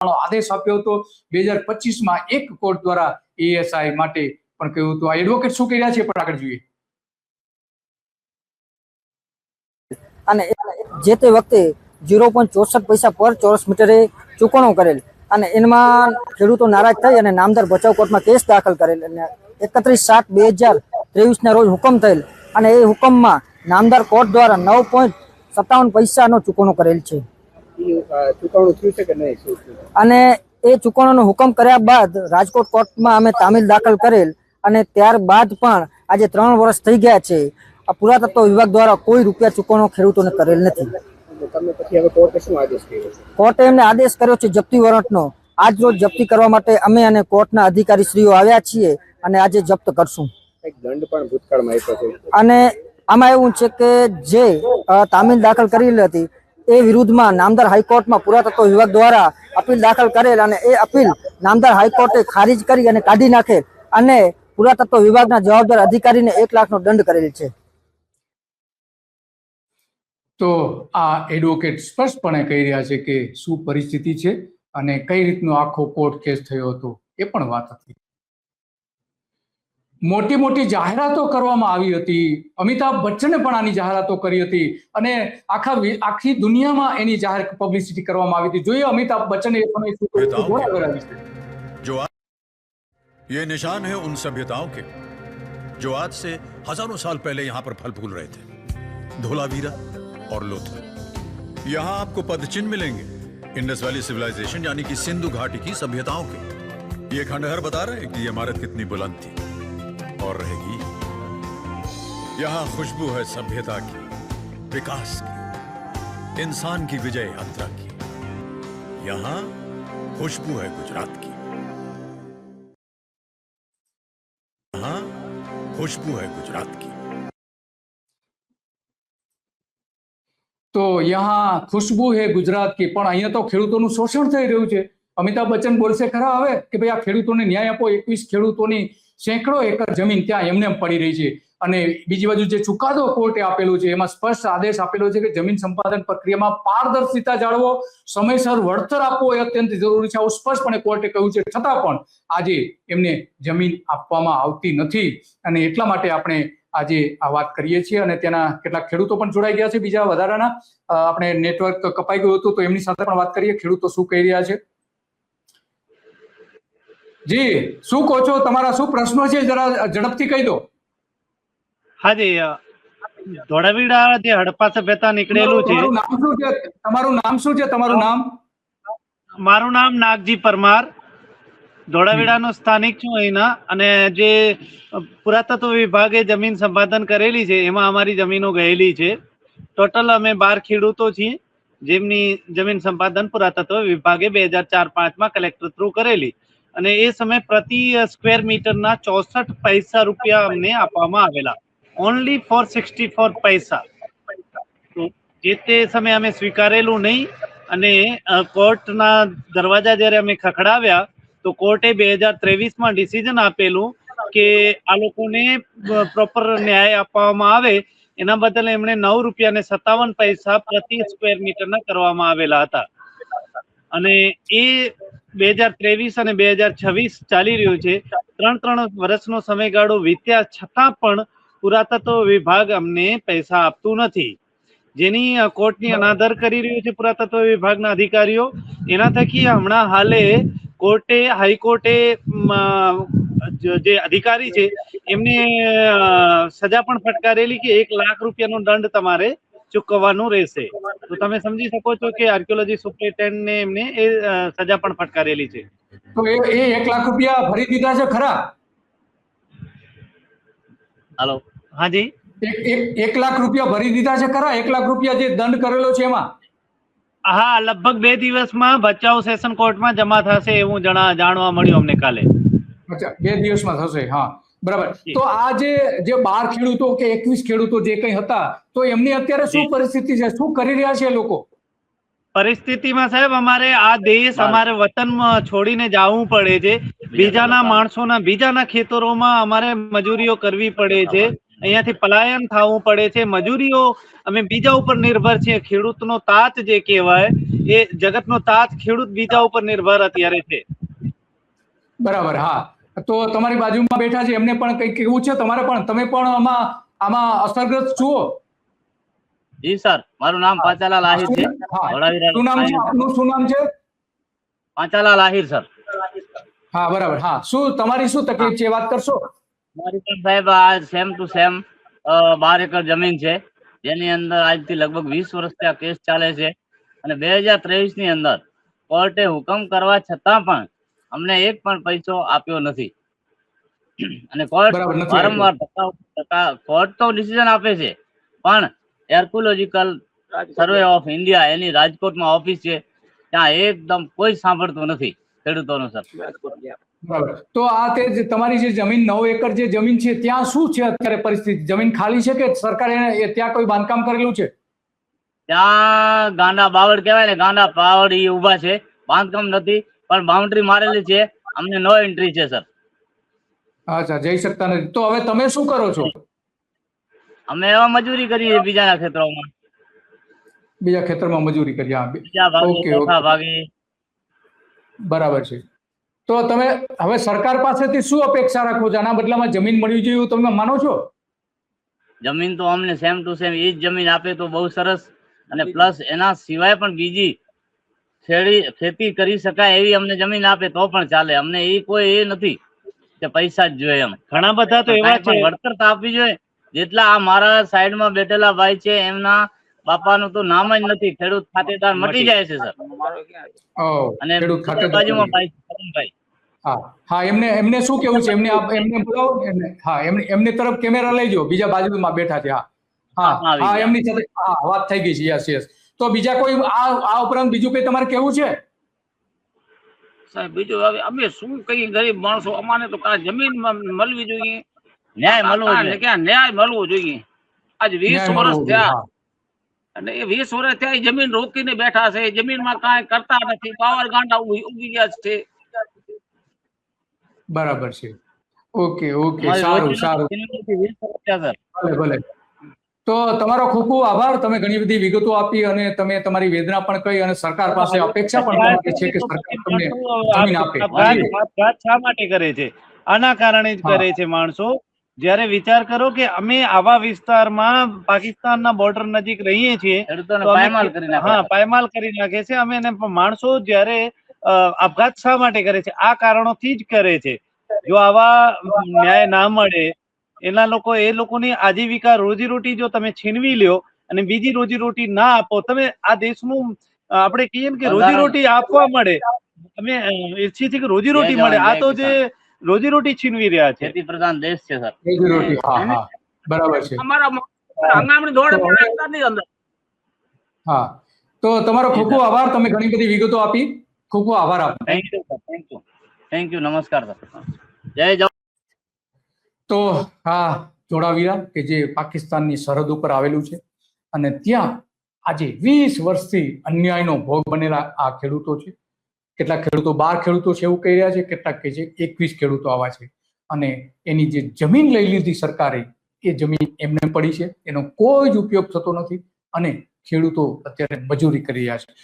આદેશ આપ્યો હતો 2025માં એક કોર્ટ દ્વારા ESI માટે પણ કહ્યું હતું. આ એડવોકેટ શું કર્યા છે પણ આગળ જોઈએ. અને જે તે વખતે 0.64 પૈસા પર ચોરસ મીટરે ચૂકવણો કરેલ અને એમાં ખેડૂતો નારાજ થઈ અને નામદાર ભચાઉ કોર્ટમાં કેસ દાખલ કરેલ અને 31/7/2023 ના રોજ હુકમ થયેલ અને એ હુકમમાં નામદાર કોર્ટ દ્વારા 9.57 પૈસાનો ચૂકવણો કરેલ છે. અને એ ચૂકવણોનો હુકમ કર્યા બાદ રાજકોટ કોર્ટમાં અમે તામીલ દાખલ કરેલ અને ત્યારબાદ પણ આજે 3 વર્ષ થઈ ગયા છે. પુરાતત્વ વિભાગ દ્વારા કોઈ રૂપિયા ચૂકવણો ખેડૂતોને કરેલ નથી. કોર્ટે એમને આદેશ કર્યો છે જપ્તી વોરંટનો. આજ રોજ જપ્તી કરવા માટે અમે અને કોર્ટના અધિકારીશ્રીઓ આવ્યા છીએ અને આજે જપ્ત કરશું. અને આમાં એવું છે કે જે તામીલ દાખલ કરેલી હતી એ વિરુદ્ધમાં નામદાર હાઈકોર્ટમાં પુરાતત્વ વિભાગ દ્વારા અપીલ દાખલ કરેલ અને એ અપીલ નામદાર હાઈકોર્ટે ખારીજ કરી અને કાઢી નાખેલ અને પુરાતત્વ વિભાગના જવાબદાર અધિકારીને 1 લાખનો દંડ કરેલ છે. તો આ એડવોકેટ સ્પષ્ટપણે કહી રહ્યા છે કે શું પરિસ્થિતિ છે અને કઈ રીતનો આખો કોર્ટ કેસ થયો હતો એ પણ વાત હતી. મોટી મોટી જાહેરાતો કરવામાં આવી હતી. અમિતાભ બચ્ચને પણ આની જાહેરાતો કરી હતી અને આખી દુનિયામાં એની જાહેર પબ્લિસિટી કરવામાં આવી હતી. જોઈએ અમિતાભ બચ્ચને એ સમય શું કર્યું. जो ये निशान है उन सभ्यताओं के जो आज से हजारों साल पहले यहाँ पर फल फूल रहे थे. धोलावीरा और लोथल. यहाँ आपको पदचिन्ह मिलेंगे इंडस वैली सिविलाइजेशन यानी कि सिंधु घाटी की सभ्यताओं के. ये खंडहर बता रहे हैं कि ये इमारत कितनी बुलंद थी और रहेगी. यहाँ खुशबू है सभ्यता की, विकास की, इंसान की विजय यात्रा की. यहाँ खुशबू है गुजरात की. यहाँ खुशबू है गुजरात की. તો યહાં ખુશ્બુ હે ગુજરાત કી. પણ અહીંયા તો ખેડૂતોનું શોષણ થઈ રહ્યું છે. અમિતાભ બચ્ચન બોલશે ખરા હવે કે ભાઈ આ ખેડૂતોને ન્યાય આપો. 21 ખેડૂતોની સેંકડો એકર જમીન ત્યાં એમને પડી રહી છે. અને બીજી બાજુ જે ચુકાદો કોર્ટે આપેલો છે એમાં સ્પષ્ટ આદેશ આપેલો છે કે જમીન સંપાદન પ્રક્રિયામાં પારદર્શિતા જાળવો, સમયસર વળતર આપવો એ અત્યંત જરૂરી છે. આવું સ્પષ્ટપણે કોર્ટે કહ્યું છે. છતાં પણ આજે એમને જમીન આપવામાં આવતી નથી અને એટલા માટે આપણે આજે આ વાત કરીએ છીએ. અને તેના કેટલાક ખેડૂતો પણ જોડાઈ ગયા છે બીજા વધારાના. આપણે નેટવર્ક કપાઈ ગયું હતું તો એમની સાથે પણ વાત કરીએ. ખેડૂતો શું કહી રહ્યા છે? જી, શું કહો છો? તમારા શું પ્રશ્નો છે જરા ઝડપથી કહી દો. હાજી, ધોળાવીરા જે હડપ્પા સભ્યતા નીકળેલું છે. તમારું નામ શું છે? તમારું નામ? મારું નામ નાગજી પરમાર, ધોળાવીરાનો સ્થાનિક છું અહીંના. અને જે પુરાતત્વ વિભાગે જમીન સંપાદન કરેલી છે એમાં અમારી જમીનો ગયેલી છે. ટોટલ અમે 12 ખેડૂતો છીએ જેમની જમીન સંપાદન પુરાતત્વ વિભાગે 2004-05માં કલેક્ટર થ્રુ કરેલી અને એ સમય પ્રતિ સ્ક્વેર મીટરના 64 પૈસા રૂપિયા અમને આપવામાં આવેલા. ઓનલી ફોર 64 પૈસા. તો જે તે સમયે અમે સ્વીકારેલું નહીં અને કોર્ટના દરવાજા જ્યારે અમે ખખડાવ્યા તો કોર્ટે 2023માં ડિસિઝન આપેલું કે આ લોકોને પ્રોપર ન્યાય આપવામાં આવે. એના બદલ એમણે 9 રૂપિયા અને 57 પૈસા પ્રતિ સ્ક્વેર મીટરના કરવામાં આવેલા હતા. અને એ 2023 અને 2026 ચાલી રહ્યું છે. 3 વર્ષનો સમયગાળો વીત્યા છતાં પણ પુરાતત્વ વિભાગ અમને પૈસા આપતું નથી, જેની કોર્ટની અનાદર કરી રહ્યું છે પુરાતત્વ વિભાગના અધિકારીઓ. એના થકી હમણાં હાલે કોર્ટે, હાઈકોર્ટે જે અધિકારી છે એમને સજા પણ ફટકારેલી કે 1 લાખ રૂપિયાનો દંડ તમારે ચૂકવવાનું રહેશે. તો તમે સમજી શકો છો કે આર્કિયોલોજી સુપ્રિન્ટેન્ડન્ટને એમને એ સજા પણ ફટકારેલી છે. તો એ 1 લાખ રૂપિયા ભરી દીધા છે ખરા? હાલો, હાજી, 1 લાખ રૂપિયા ભરી દીધા છે ખરા? 1 લાખ રૂપિયા જે દંડ કરેલો છે એમાં? હા, લગભગ 2 દિવસમાં ભચાઉ સેશન કોર્ટમાં જમા થશે એવું જાણવા મળ્યું અમને કાલે. અચ્છા, 2 દિવસમાં થશે. હા, બરાબર. તો આ જે 12 ખેડૂતો કે 21 ખેડૂતો જે કઈ હતા તો એમની અત્યારે શું પરિસ્થિતિ છે? શું કરી રહ્યા છે લોકો? પરિસ્થિતિમાં સાહેબ અમારે આ દેશ, અમારે વતન છોડીને જવું પડે છે. બીજાના માણસોના, બીજાના ખેતરોમાં અમારે મજૂરીઓ કરવી પડે છે. અહીંયાથી પલાયન થવું પડે છે. મજૂરીઓ અમે બીજા ઉપર નિર્ભર છીએ. ખેડૂતનો તાત જે કહેવાય એ જગતનો તાત ખેડૂત બીજા ઉપર નિર્ભર અત્યારે છે. બરાબર, હા. તો તમારી બાજુમાં બેઠા છે એમને પણ કંઈક કેવું છે તમારે પણ, તમે પણ આમાં અસરગ્રસ્ત છો? જી સર, મારું નામ પાંચાલાલ આહિર છે. હા. ધોળાવીરા શું નામ છે આપનું? શું નામ છે? પાંચાલાલ આહિર સર. હા, બરાબર. હા, શું તમારી શું તકલીફ છે, વાત કરશો? મારી પણ સાહેબ આ સેમ ટુ સેમ 12 એકર જમીન છે, જેની અંદર આજથી લગભગ 20 વર્ષથી આ કેસ ચાલે છે. અને 2023 ની અંદર કોર્ટે હુકમ કરવા છતાં પણ અમને એક પણ પૈસો આપ્યો નથી. અને કોર્ટ બરાબર, નથી વારંવાર કોર્ટ તો ડિસિઝન આપે છે, પણ એર્કોલોજીકલ સર્વે ઓફ ઇન્ડિયા એની રાજકોટમાં ઓફિસ છે, ત્યાં એકદમ કોઈ સાંભળતું નથી ખેડૂતોનું સર. બરાબર. તો આ તે તમારી જે જમીન 9 એકર જે જમીન છે ત્યાં શું છે અત્યારે પરિસ્થિતિ? જમીન ખાલી છે કે સરકારે ત્યાં કોઈ બાંધકામ કરેલું છે? ત્યાં ગાંડા બાવળ કહેવાય ને, ગાંડા બાવળ ઈ ઉભા છે, બાંધકામ નથી, પણ બાઉન્ડ્રી મારેલી છે. અમને નો એન્ટ્રી છે સર. અચ્છા, જઈ શકતા નથી. તો હવે તમે શું કરો છો? અમે એવા મજૂરી કરીએ બીજાના ખેતરોમાં, બીજા ખેતરમાં મજૂરી કરી? હા, બીજા ભાગે ઓકે, ચોથા ઓકે, ભાગે. બરાબર છે. તો તમે હવે સરકાર પાસેથી શું અપેક્ષા રાખો છો? આના બદલામાં જમીન મળવી જોઈએ એવું તમે માનો છો? જમીન તો અમને સેમ ટુ સેમ એ જ જમીન આપે તો બહુ સરસ, અને પ્લસ એના સિવાય પણ બીજી ખેતી કરી શકાય એવી અમને જમીન આપે તો પણ ચાલે. અમને એ કોઈ એ નથી કે પૈસા જ જોઈએ. એમ ઘણા બધા તો એવા છે. પણ વળતર તો આપવી જોઈએ. જેટલા આ મારા સાઈડમાં બેઠેલા ભાઈ છે એમના બાપાનું તો નામ જ નથી. ખેડૂત ખાતેદાર મટી જાય છે સર. અને ખેડૂત ખાતેદાર. બાજુમાં ભાઈ કરણભાઈ. હા, હા, એમને શું કેવું છે? એમને બોલાવો એમને. હા, એમની તરફ કેમેરા લઈ જાઓ, બીજા બાજુમાં બેઠા છે. હા, હા, હા, એમની સાથે હા વાત થઈ ગઈ છે. Yes, yes. તો બીજા કોઈ આ ઉપરાંત બીજું કઈ તમારે કેવું છે? સાહેબ બીજું હવે અમે શું કહીએ, ગરીબ માણસો, અમારે તો જમીન મળવી જોઈએ, ન્યાય મળવો જોઈએ. ક્યાં ન્યાય મળવો જોઈએ. આજ 20 ન્યાય વર્ષ મળવો જોઈએ. થયા, હા, અને એ 20 વર્ષ થયા એ જમીન રોકીને બેઠા છે. જમીનમાં કાંઈ કરતા નથી. પાવર ગાંડા ઉગી ગયા છે. બરાબર છે. ઓકે, ઓકે, અમારી સારું, રોજની સારું. 20 વર્ષ થયા સર. ભલે, ભલે. તો તમારો ખૂબ ખૂબ આભાર. તમે ઘણી બધી વિગતો આપી અને તમે તમારી વેદના પણ કહી અને સરકાર પાસે અપેક્ષા પણ તમારી છે કે સરકાર તમને જમીન આપે. આપઘાત શા માટે કરે છે? આના કારણે જ કરે છે માણસો. જ્યારે વિચાર કરો કે અમે આવા વિસ્તારમાં પાકિસ્તાનના બોર્ડર નજીક રહીએ છીએ, ખેડૂતોને તો અમે પાયમાલ કરી નાખે. હા પાયમાલ કરી નાખે છે. અમે એને માણસો જ્યારે આપઘાત શા માટે કરે છે? આ કારણોથી જ કરે છે. જો આવા ન્યાય ના મળે, એ લોકોની આજીવિકા રોજીરોટી જો તમે છીનવી લ્યો અને બીજી રોજીરોટી ના આપો, તમે આ દેશનું આપણે કહીએ ને કે રોજીરોટી આપવા મળે, તમે ઈચ્છીએ છીએ કે રોજીરોટી મળે, આ તો જે રોજીરોટી છીનવી રહ્યા છે. ખેતી પ્રધાન દેશ છે સર. રોજીરોટી, હા, હા, બરાબર છે. અમારા હંગામની દોડે ની અંદર. હા, તો તમારો ખૂબ ખૂબ આભાર. તમે ઘણી બધી વિગતો આપી. ખૂબ ખૂબ આભાર આપનો. Thank you sir. Thank you. નમસ્કાર સર. જય જવાન. તો આ ધોળાવીરા કે જે પાકિસ્તાનની સરહદ ઉપર આવેલું છે અને ત્યાં આજે 20 વર્ષથી અન્યાયનો ભોગ બનેલા આ ખેડૂતો છે. કેટલાક ખેડૂતો 12 ખેડૂતો છે એવું કહી રહ્યા છે, કેટલાક કહે છે 21 ખેડૂતો આવા છે. અને એની જે જમીન લઈ લીધી સરકારે, એ જમીન એમને પડી છે, એનો કોઈ જ ઉપયોગ થતો નથી અને ખેડૂતો અત્યારે મજૂરી કરી રહ્યા છે.